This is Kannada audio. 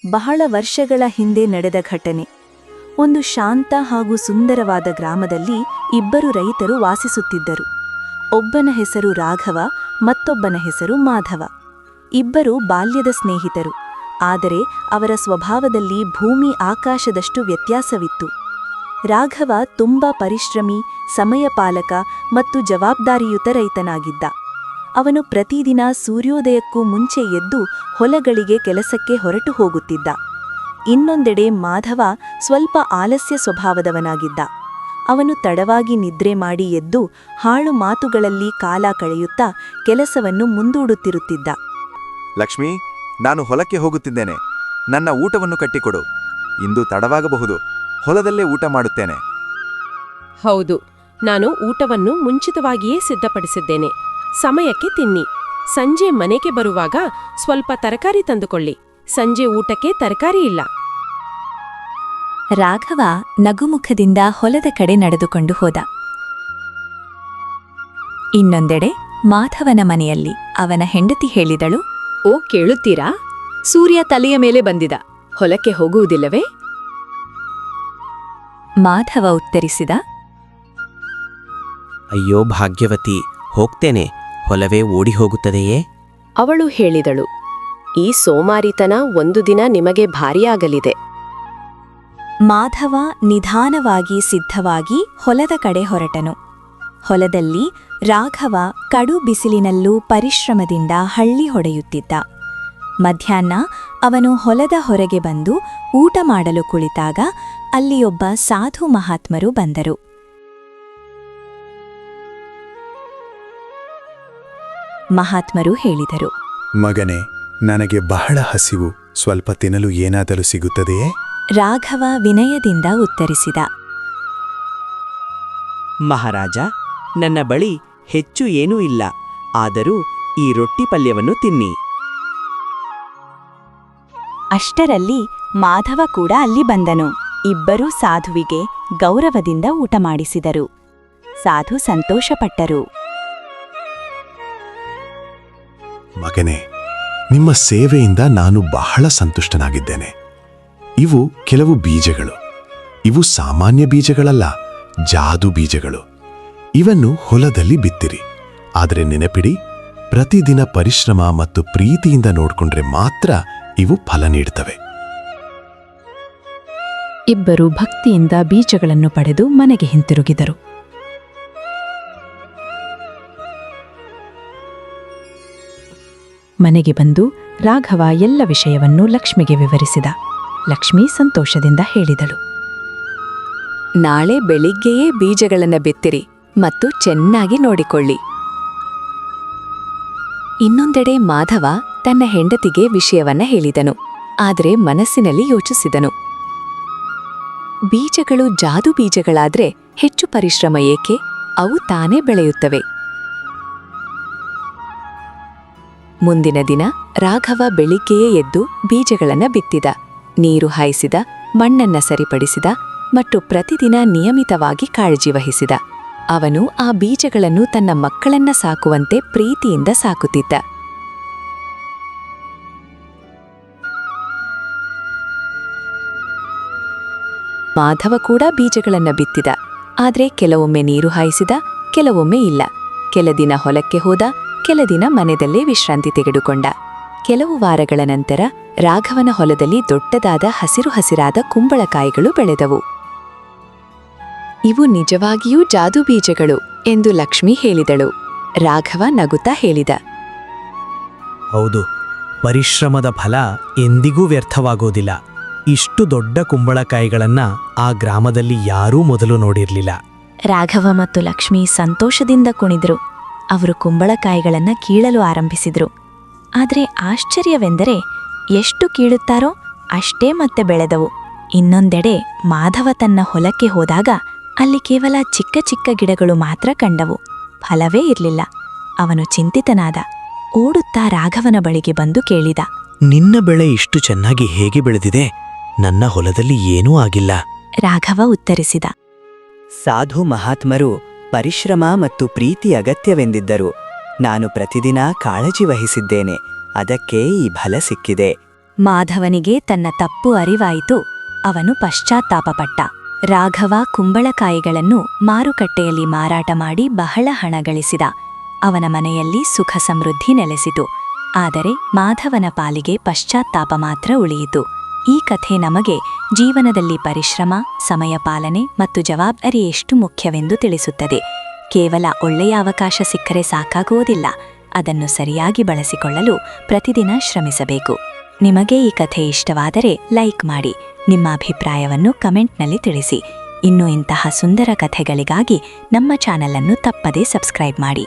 ಬಹಳ ವರ್ಷಗಳ ಹಿಂದೆ ನಡೆದ ಘಟನೆ. ಒಂದು ಶಾಂತ ಹಾಗೂ ಸುಂದರವಾದ ಗ್ರಾಮದಲ್ಲಿ ಇಬ್ಬರು ರೈತರು ವಾಸಿಸುತ್ತಿದ್ದರು. ಒಬ್ಬನ ಹೆಸರು ರಾಘವ, ಮತ್ತೊಬ್ಬನ ಹೆಸರು ಮಾಧವ. ಇಬ್ಬರು ಬಾಲ್ಯದ ಸ್ನೇಹಿತರು. ಆದರೆ ಅವರ ಸ್ವಭಾವದಲ್ಲಿ ಭೂಮಿ ಆಕಾಶದಷ್ಟು ವ್ಯತ್ಯಾಸವಿತ್ತು. ರಾಘವ ತುಂಬಾ ಪರಿಶ್ರಮಿ, ಸಮಯಪಾಲಕ ಮತ್ತು ಜವಾಬ್ದಾರಿಯುತ ರೈತನಾಗಿದ್ದ. ಅವನು ಪ್ರತಿದಿನ ಸೂರ್ಯೋದಯಕ್ಕೂ ಮುಂಚೆ ಎದ್ದು ಹೊಲಗಳಿಗೆ ಕೆಲಸಕ್ಕೆ ಹೊರಟು ಹೋಗುತ್ತಿದ್ದ. ಇನ್ನೊಂದೆಡೆ ಮಾಧವ ಸ್ವಲ್ಪ ಆಲಸ್ಯ ಸ್ವಭಾವದವನಾಗಿದ್ದ. ಅವನು ತಡವಾಗಿ ನಿದ್ರೆ ಮಾಡಿ ಎದ್ದು ಹಾಳು ಮಾತುಗಳಲ್ಲಿ ಕಾಲ ಕಳೆಯುತ್ತಾ ಕೆಲಸವನ್ನು ಮುಂದೂಡುತ್ತಿರುತ್ತಿದ್ದ. ಲಕ್ಷ್ಮೀ, ನಾನು ಹೊಲಕ್ಕೆ ಹೋಗುತ್ತಿದ್ದೇನೆ. ನನ್ನ ಊಟವನ್ನು ಕಟ್ಟಿಕೊಡು. ಇಂದು ತಡವಾಗಬಹುದು. ಹೊಲದಲ್ಲೇ ಊಟ ಮಾಡುತ್ತೇನೆ. ಹೌದು, ನಾನು ಊಟವನ್ನು ಮುಂಚಿತವಾಗಿಯೇ ಸಿದ್ಧಪಡಿಸಿದ್ದೇನೆ. ಸಮಯಕ್ಕೆ ತಿನ್ನಿ. ಸಂಜೆ ಮನೆಗೆ ಬರುವಾಗ ಸ್ವಲ್ಪ ತರಕಾರಿ ತಂದುಕೊಳ್ಳಿ. ಸಂಜೆ ಊಟಕ್ಕೆ ತರಕಾರಿ ಇಲ್ಲ. ರಾಘವ ನಗುಮುಖದಿಂದ ಹೊಲದ ಕಡೆ ನಡೆದುಕೊಂಡು ಹೋದ. ಇನ್ನೊಂದೆಡೆ ಮಾಧವನ ಮನೆಯಲ್ಲಿ ಅವನ ಹೆಂಡತಿ ಹೇಳಿದಳು, ಓ, ಕೇಳುತ್ತೀರಾ? ಸೂರ್ಯ ತಲೆಯ ಮೇಲೆ ಬಂದಿದ. ಹೊಲಕ್ಕೆ ಹೋಗುವುದಿಲ್ಲವೇ? ಮಾಧವ ಉತ್ತರಿಸಿದ, ಅಯ್ಯೋ ಭಾಗ್ಯವತಿ, ಹೋಗ್ತೇನೆ. ಹೊಲವೇ ಓಡಿ ಹೋಗುತ್ತದೆಯೇ? ಅವಳು ಹೇಳಿದಳು, ಈ ಸೋಮಾರಿತನ ಒಂದು ದಿನ ನಿಮಗೆ ಭಾರಿಯಾಗಲಿದೆ. ಮಾಧವ ನಿಧಾನವಾಗಿ ಸಿದ್ಧವಾಗಿ ಹೊಲದ ಕಡೆ ಹೊರಟನು. ಹೊಲದಲ್ಲಿ ರಾಘವ ಕಡು ಬಿಸಿಲಿನಲ್ಲೂ ಪರಿಶ್ರಮದಿಂದ ಹಳ್ಳಿ ಹೊಡೆಯುತ್ತಿದ್ದ. ಮಧ್ಯಾಹ್ನ ಅವನು ಹೊಲದ ಹೊರಗೆ ಬಂದು ಊಟ ಮಾಡಲು ಕುಳಿತಾಗ ಅಲ್ಲಿಯೊಬ್ಬ ಸಾಧು ಮಹಾತ್ಮರು ಬಂದರು. ಮಹಾತ್ಮರು ಹೇಳಿದರು, ಮಗನೇ, ನನಗೆ ಬಹಳ ಹಸಿವು. ಸ್ವಲ್ಪ ತಿನ್ನಲು ಏನಾದರೂ ಸಿಗುತ್ತದೆಯೇ? ರಾಘವ ವಿನಯದಿಂದ ಉತ್ತರಿಸಿದ, ಮಹಾರಾಜ, ನನ್ನ ಬಳಿ ಹೆಚ್ಚು ಏನೂ ಇಲ್ಲ. ಆದರೂ ಈ ರೊಟ್ಟಿ ಪಲ್ಯವನ್ನು ತಿನ್ನಿ. ಅಷ್ಟರಲ್ಲಿ ಮಾಧವ ಕೂಡ ಅಲ್ಲಿ ಬಂದನು. ಇಬ್ಬರೂ ಸಾಧುವಿಗೆ ಗೌರವದಿಂದ ಊಟ ಮಾಡಿಸಿದರು. ಸಾಧು ಸಂತೋಷಪಟ್ಟರು. ಮಗನೇ, ನಿಮ್ಮ ಸೇವೆಯಿಂದ ನಾನು ಬಹಳ ಸಂತುಷ್ಟನಾಗಿದ್ದೇನೆ. ಇವು ಕೆಲವು ಬೀಜಗಳು. ಇವು ಸಾಮಾನ್ಯ ಬೀಜಗಳಲ್ಲ, ಜಾದು ಬೀಜಗಳು. ಇವನ್ನು ಹೊಲದಲ್ಲಿ ಬಿತ್ತಿರಿ. ಆದರೆ ನೆನಪಿಡಿ, ಪ್ರತಿದಿನ ಪರಿಶ್ರಮ ಮತ್ತು ಪ್ರೀತಿಯಿಂದ ನೋಡ್ಕೊಂಡ್ರೆ ಮಾತ್ರ ಇವು ಫಲ ನೀಡ್ತವೆ. ಇಬ್ಬರು ಭಕ್ತಿಯಿಂದ ಬೀಜಗಳನ್ನು ಪಡೆದು ಮನೆಗೆ ಹಿಂತಿರುಗಿದರು. ಮನೆಗೆ ಬಂದು ರಾಘವ ಎಲ್ಲ ವಿಷಯವನ್ನು ಲಕ್ಷ್ಮಿಗೆ ವಿವರಿಸಿದ. ಲಕ್ಷ್ಮಿ ಸಂತೋಷದಿಂದ ಹೇಳಿದಳು, ನಾಳೆ ಬೆಳಿಗ್ಗೆಯೇ ಬೀಜಗಳನ್ನು ಬಿತ್ತಿರಿ ಮತ್ತು ಚೆನ್ನಾಗಿ ನೋಡಿಕೊಳ್ಳಿ. ಇನ್ನೊಂದೆಡೆ ಮಾಧವ ತನ್ನ ಹೆಂಡತಿಗೆ ವಿಷಯವನ್ನ ಹೇಳಿದನು. ಆದರೆ ಮನಸ್ಸಿನಲ್ಲಿ ಯೋಚಿಸಿದನು, ಬೀಜಗಳು ಜಾದು ಬೀಜಗಳಾದ್ರೆ ಹೆಚ್ಚು ಪರಿಶ್ರಮ ಏಕೆ? ಅವು ತಾನೇ ಬೆಳೆಯುತ್ತವೆ. ಮುಂದಿನ ದಿನ ರಾಘವ ಬೆಳಿಗ್ಗೆಯೇ ಎದ್ದು ಬೀಜಗಳನ್ನ ಬಿತ್ತಿದ, ನೀರು ಹಾಯಿಸಿದ, ಮಣ್ಣನ್ನ ಸರಿಪಡಿಸಿದ ಮತ್ತು ಪ್ರತಿದಿನ ನಿಯಮಿತವಾಗಿ ಕಾಳಜಿ ವಹಿಸಿದ. ಅವನು ಆ ಬೀಜಗಳನ್ನು ತನ್ನ ಮಕ್ಕಳನ್ನ ಸಾಕುವಂತೆ ಪ್ರೀತಿಯಿಂದ ಸಾಕುತ್ತಿದ್ದ. ಮಾಧವ ಕೂಡ ಬೀಜಗಳನ್ನ ಬಿತ್ತಿದ. ಆದ್ರೆ ಕೆಲವೊಮ್ಮೆ ನೀರು ಹಾಯಿಸಿದ, ಕೆಲವೊಮ್ಮೆ ಇಲ್ಲ. ಕೆಲ ದಿನ ಹೊಲಕ್ಕೆ ಹೋದ, ಕೆಲ ದಿನ ಮನೆಯಲ್ಲೇ ವಿಶ್ರಾಂತಿ ತೆಗೆದುಕೊಂಡ. ಕೆಲವು ವಾರಗಳ ನಂತರ ರಾಘವನ ಹೊಲದಲ್ಲಿ ದೊಡ್ಡದಾದ ಹಸಿರು ಹಸಿರಾದ ಕುಂಬಳಕಾಯಿಗಳು ಬೆಳೆದವು. ಇವು ನಿಜವಾಗಿಯೂ ಜಾದು ಬೀಜಗಳು ಎಂದು ಲಕ್ಷ್ಮಿ ಹೇಳಿದಳು. ರಾಘವ ನಗುತ್ತಾ ಹೇಳಿದ, ಹೌದು, ಪರಿಶ್ರಮದ ಫಲ ಎಂದಿಗೂ ವ್ಯರ್ಥವಾಗೋದಿಲ್ಲ. ಇಷ್ಟು ದೊಡ್ಡ ಕುಂಬಳಕಾಯಿಗಳನ್ನ ಆ ಗ್ರಾಮದಲ್ಲಿ ಯಾರೂ ಮೊದಲು ನೋಡಿರ್ಲಿಲ್ಲ. ರಾಘವ ಮತ್ತು ಲಕ್ಷ್ಮಿ ಸಂತೋಷದಿಂದ ಕುಣಿದ್ರು. ಅವರು ಕುಂಬಳಕಾಯಿಗಳನ್ನ ಕೀಳಲು ಆರಂಭಿಸಿದ್ರು. ಆದರೆ ಆಶ್ಚರ್ಯವೆಂದರೆ ಎಷ್ಟು ಕೀಳುತ್ತಾರೋ ಅಷ್ಟೇ ಮತ್ತೆ ಬೆಳೆದವು. ಇನ್ನೊಂದೆಡೆ ಮಾಧವ ತನ್ನ ಹೊಲಕ್ಕೆ ಹೋದಾಗ ಅಲ್ಲಿ ಕೇವಲ ಚಿಕ್ಕ ಚಿಕ್ಕ ಗಿಡಗಳು ಮಾತ್ರ ಕಂಡವು. ಫಲವೇ ಇರಲಿಲ್ಲ. ಅವನು ಚಿಂತಿತನಾದ. ಓಡುತ್ತಾ ರಾಘವನ ಬಳಿಗೆ ಬಂದು ಕೇಳಿದ, ನಿನ್ನ ಬೆಳೆ ಇಷ್ಟು ಚೆನ್ನಾಗಿ ಹೇಗೆ ಬೆಳೆದಿದೆ? ನನ್ನ ಹೊಲದಲ್ಲಿ ಏನೂ ಆಗಿಲ್ಲ. ರಾಘವ ಉತ್ತರಿಸಿದ, ಸಾಧು ಮಹಾತ್ಮರು ಪರಿಶ್ರಮ ಮತ್ತು ಪ್ರೀತಿ ಅಗತ್ಯವೆಂದಿದ್ದರು. ನಾನು ಪ್ರತಿದಿನ ಕಾಳಜಿ ವಹಿಸಿದ್ದೇನೆ. ಅದಕ್ಕೆ ಈ ಫಲ ಸಿಕ್ಕಿದೆ. ಮಾಧವನಿಗೆ ತನ್ನ ತಪ್ಪು ಅರಿವಾಯಿತು. ಅವನು ಪಶ್ಚಾತ್ತಾಪಪಟ್ಟ. ರಾಘವ ಕುಂಬಳಕಾಯಿಗಳನ್ನು ಮಾರುಕಟ್ಟೆಯಲ್ಲಿ ಮಾರಾಟ ಮಾಡಿ ಬಹಳ ಹಣ ಗಳಿಸಿದ. ಅವನ ಮನೆಯಲ್ಲಿ ಸುಖ ಸಮೃದ್ಧಿ ನೆಲೆಸಿತು. ಆದರೆ ಮಾಧವನ ಪಾಲಿಗೆ ಪಶ್ಚಾತ್ತಾಪ ಮಾತ್ರ ಉಳಿಯಿತು. ಈ ಕಥೆ ನಮಗೆ ಜೀವನದಲ್ಲಿ ಪರಿಶ್ರಮ, ಸಮಯ ಪಾಲನೆ ಮತ್ತು ಜವಾಬ್ದಾರಿ ಎಷ್ಟು ಮುಖ್ಯವೆಂದು ತಿಳಿಸುತ್ತದೆ. ಕೇವಲ ಒಳ್ಳೆಯ ಅವಕಾಶ ಸಿಕ್ಕರೆ ಸಾಕಾಗುವುದಿಲ್ಲ, ಅದನ್ನು ಸರಿಯಾಗಿ ಬಳಸಿಕೊಳ್ಳಲು ಪ್ರತಿದಿನ ಶ್ರಮಿಸಬೇಕು. ನಿಮಗೆ ಈ ಕಥೆ ಇಷ್ಟವಾದರೆ ಲೈಕ್ ಮಾಡಿ, ನಿಮ್ಮ ಅಭಿಪ್ರಾಯವನ್ನು ಕಮೆಂಟ್ನಲ್ಲಿ ತಿಳಿಸಿ. ಇನ್ನೂ ಇಂತಹ ಸುಂದರ ಕಥೆಗಳಿಗಾಗಿ ನಮ್ಮ ಚಾನಲ್ ಅನ್ನು ತಪ್ಪದೇ ಸಬ್ಸ್ಕ್ರೈಬ್ ಮಾಡಿ.